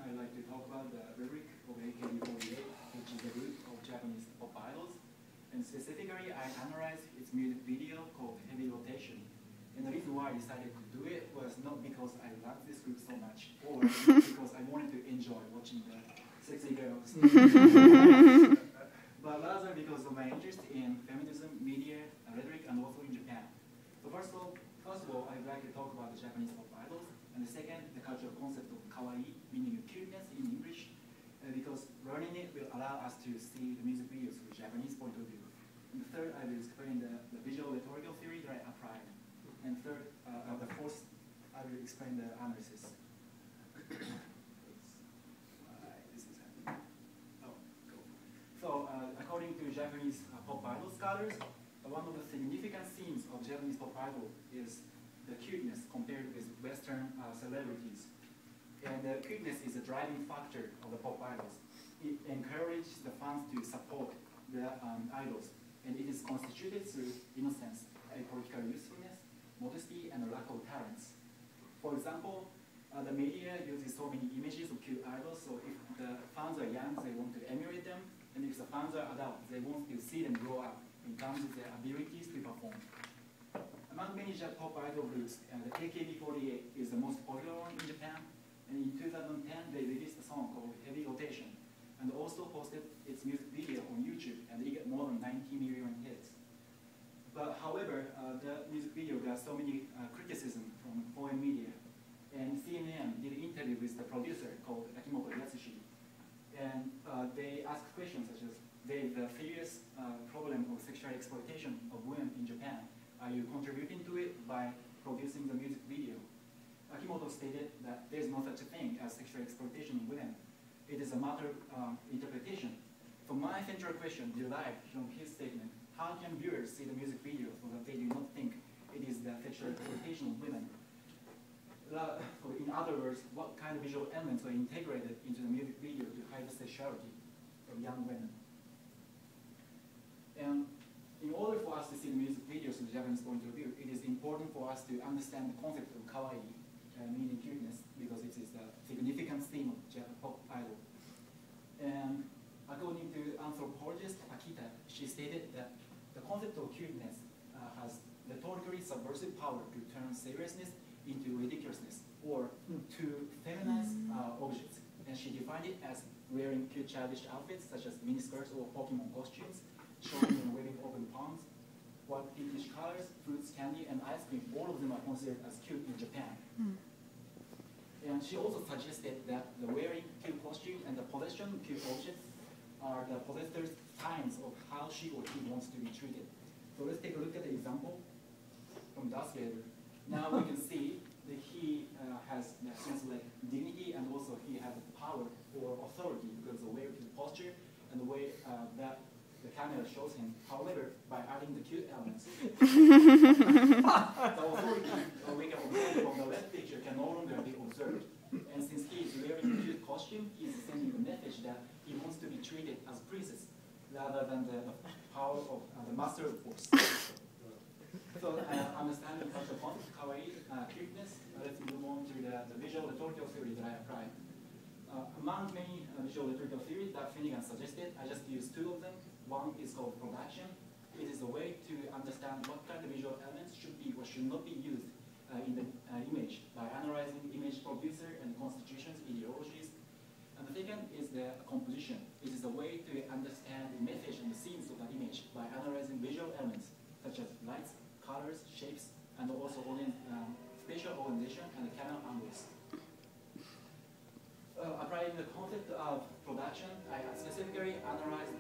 I'd like to talk about the rhetoric of AKB48, which is a group of Japanese pop idols. And specifically, I analyzed its music video called Heavy Rotation. And the reason why I decided to do it was not because I love this group so much, or because I wanted to enjoy watching the sexy girls, but rather because of my interest in feminism, media, rhetoric, and also in Japan. So first of all, I'd like to talk about the Japanese pop idols, and the second, the cultural concept of kawaii, meaning cuteness in English, because learning it will allow us to see the music videos from a Japanese point of view. And the third, I will explain the visual rhetorical theory that I applied. And third, the fourth, I will explain the analysis. So, according to Japanese pop idol scholars, one of the significant themes of Japanese pop idol is the cuteness compared with Western celebrities. And cuteness is a driving factor of the pop idols. It encourages the fans to support the idols, and it is constituted through innocence, political usefulness, modesty, and a lack of talents. For example, the media uses so many images of cute idols, so if the fans are young, they want to emulate them, and if the fans are adults, they want to see them grow up in terms of their abilities to perform. Among many pop idol groups, the AKB48 is the most popular one in Japan, and in 2010 they released a song called Heavy Rotation, and also posted its music video on YouTube, and it got more than 90 million hits. But however, the music video got so many criticism from foreign media, and CNN did an interview with the producer called Kimiko教授, and they asked questions such as, there's a serious problem of sexual exploitation of women in Japan. Are you contributing to it by producing the music video? Akimoto stated that there's no such a thing as sexual exploitation of women. It is a matter of interpretation. So my central question derived from his statement, how can viewers see the music video so that they do not think it is the sexual exploitation of women? So in other words, what kind of visual elements are integrated into the music video to hide the sexuality of young women? And in order for us to see the music videos from the Japanese point of view, it is important for us to understand the concept of kawaii, meaning cuteness, because it is a significant theme of Japanese pop idol. And according to anthropologist Akita, she stated that the concept of cuteness has rhetorically subversive power to turn seriousness into ridiculousness, or to feminize objects. And she defined it as wearing cute childish outfits, such as miniskirts or Pokemon costumes, showing and waving open palms, while pinkish colors, fruits, candy, and ice cream, all of them are considered as cute in Japan. And she also suggested that the wearing cute costume and the possession of cute objects are the possessor's signs of how she or he wants to be treated. So let's take a look at the example from Darth Vader. Now we can see that he has a sense of dignity, and also he has power or authority because of the way of his posture and the way that the camera shows him. However, by adding the cute elements, the authority we can observe from the left picture can no longer be observed. And since he is wearing a cute costume, he is sending the message that he wants to be treated as princess rather than the power of the master of force. So understanding cultural concept, kawaii, cuteness, let's move on to the visual rhetorical theory that I applied. Among many visual rhetorical theories that Finnegan suggested, I just used two of them. One is called production. It is a way to understand what kind of visual elements should be or should not be used in the image by analyzing image producer and constitutions, ideologies. And the second is the composition. It is a way to understand the message and the scenes of that image by analyzing visual elements such as lights, colors, shapes, and also spatial organization and the camera angles. Applying the concept of production, I specifically analyzed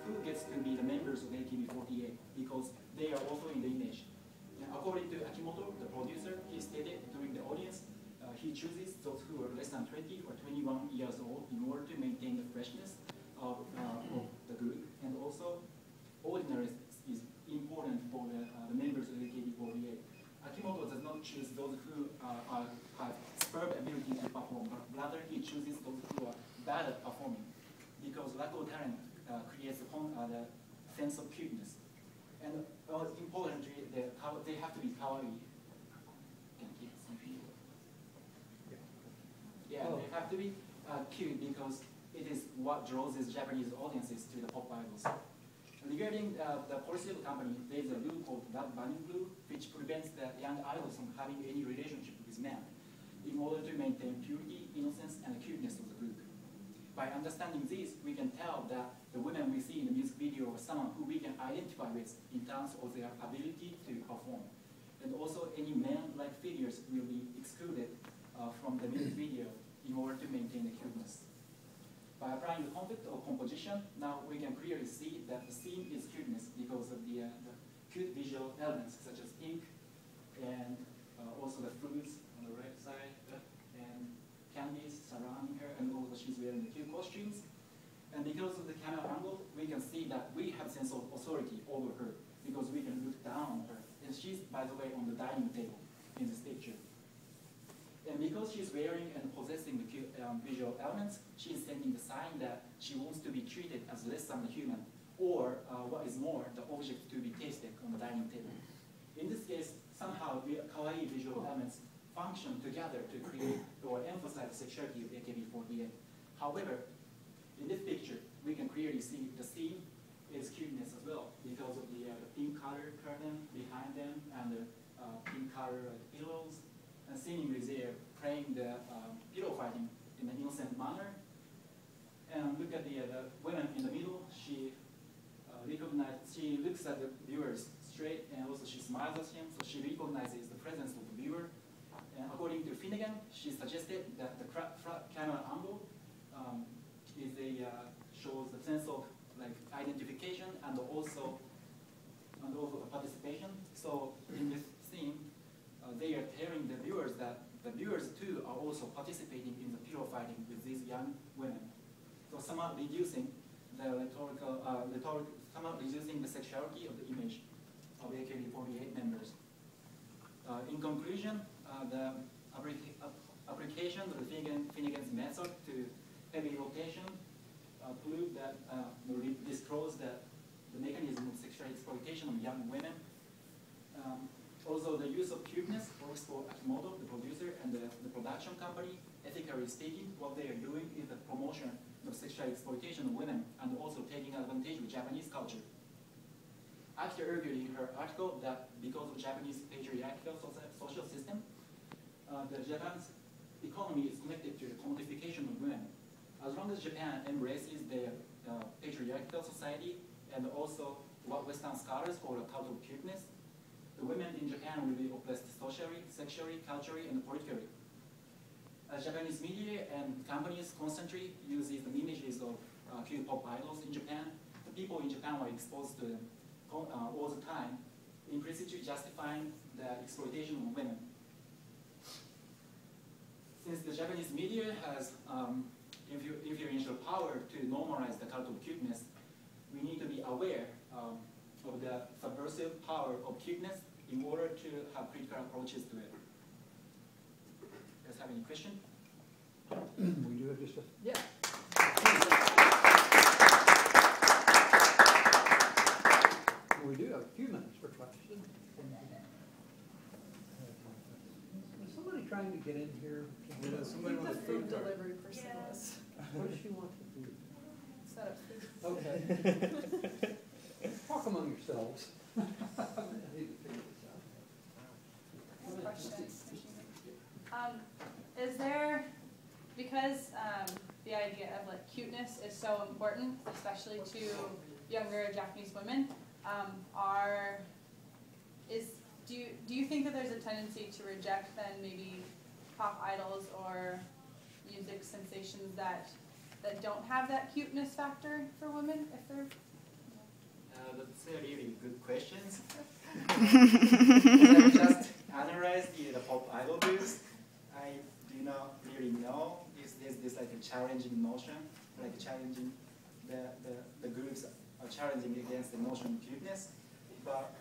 who gets to be the members of AKB48 because they are also in the image. According to Akimoto, the producer, he stated during the audience, he chooses those who are less than 20 or 21 years old in order to maintain the freshness of the group, and also ordinariness is important for the members of AKB48. Akimoto does not choose those who have superb ability to perform, but rather he chooses those who are bad at performing, because lack of talent creates the sense of cuteness. And importantly, they have to be kawaii. Yeah, they have to be cute because it is what draws these Japanese audiences to the pop idols. Regarding the policy of the company, there is a rule called that banning rule, which prevents the young idols from having any relationship with men in order to maintain purity, innocence, and the cuteness of the group. By understanding this, we can tell that the women we see in the music video are someone who we can identify with in terms of their ability to perform. And also, any men-like figures will be excluded from the music video in order to maintain the cuteness. By applying the concept of composition, now we can clearly see that the theme is cuteness because of the cute visual elements such as pink and also the fruits on the right side and candies surrounding her, and also she's wearing the cute costumes. And because of the camera angle, we can see that we have a sense of authority over her because we can look down on her. And she's, by the way, on the dining table in this picture. And because she's wearing and possessing the cute visual elements, she's sending the sign that she wants to be treated as less than a human, or what is more, the object to be tasted on the dining table. In this case, somehow the kawaii visual elements function together to create or emphasize the sexuality of AKB48. However, in this picture, we can clearly see the theme is cuteness as well because of the pink color curtain behind them and the pink color pillows. And seemingly they're playing the pillow fighting in an innocent manner. And look at the woman in the middle. She looks at the viewers straight, and also she smiles at him, so she recognizes the presence of the viewer. And according to Finnegan, she suggested that the camera angle shows a sense of like identification and also participation. So in this scene, they are telling the viewers that the viewers too are also participating in the pillow fighting with these young women. So somewhat reducing the somewhat reducing the sexuality of the image of AKB48 members. In conclusion, the application of the Finnegan's method to heavy rotation proved that disclosed that the mechanism of sexual exploitation of young women. Also, the use of cuteness works for Akimoto, the producer, and the production company. Ethically speaking, what they are doing is the promotion of sexual exploitation of women and also taking advantage of Japanese culture. Akita argued in her article that because of Japanese patriarchal social system, the Japan's economy is connected to the commodification of women. As long as Japan embraces their patriarchal society and also what Western scholars call a cult of cuteness, the women in Japan will be oppressed socially, sexually, culturally, and politically. As Japanese media and companies constantly use these images of cute pop idols in Japan, the people in Japan were exposed to them all the time, implicitly justifying the exploitation of women. Since the Japanese media has influential power to normalize the cult of cuteness, we need to be aware of the subversive power of cuteness in order to have critical approaches to it. You guys have any question? We do have just a... Yeah. We do have a few minutes for questions. Is somebody trying to get in here? Yeah, somebody The wants food card. delivery person was. What does she want to do? Set up food. Okay. Talk among yourselves. I need to figure this out. Question. Is there, because the idea of like cuteness is so important, especially to younger Japanese women, do you think that there's a tendency to reject then maybe pop idols or music sensations that don't have that cuteness factor for women if they're? That's a really good questions. I just analyzed the pop idol groups. I do not really know if there's this like a challenging notion, like challenging the groups are challenging against the notion of cuteness. But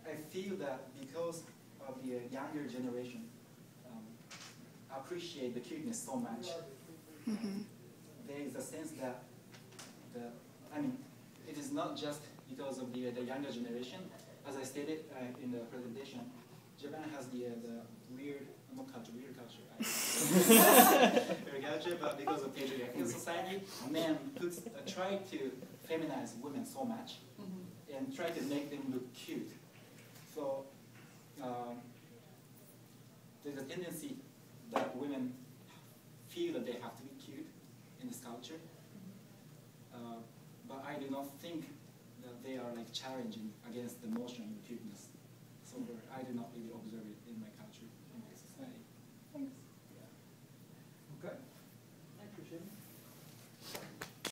I feel that because of the younger generation appreciate the cuteness so much, there is a sense that it is not just because of the younger generation. As I stated in the presentation, Japan has the weird culture, very culture, but because of patriarchal society, men try to feminize women so much and try to make them look cute. So there's a tendency that women feel that they have to be cute in this culture, but I do not think that they are like challenging against the notion of cuteness.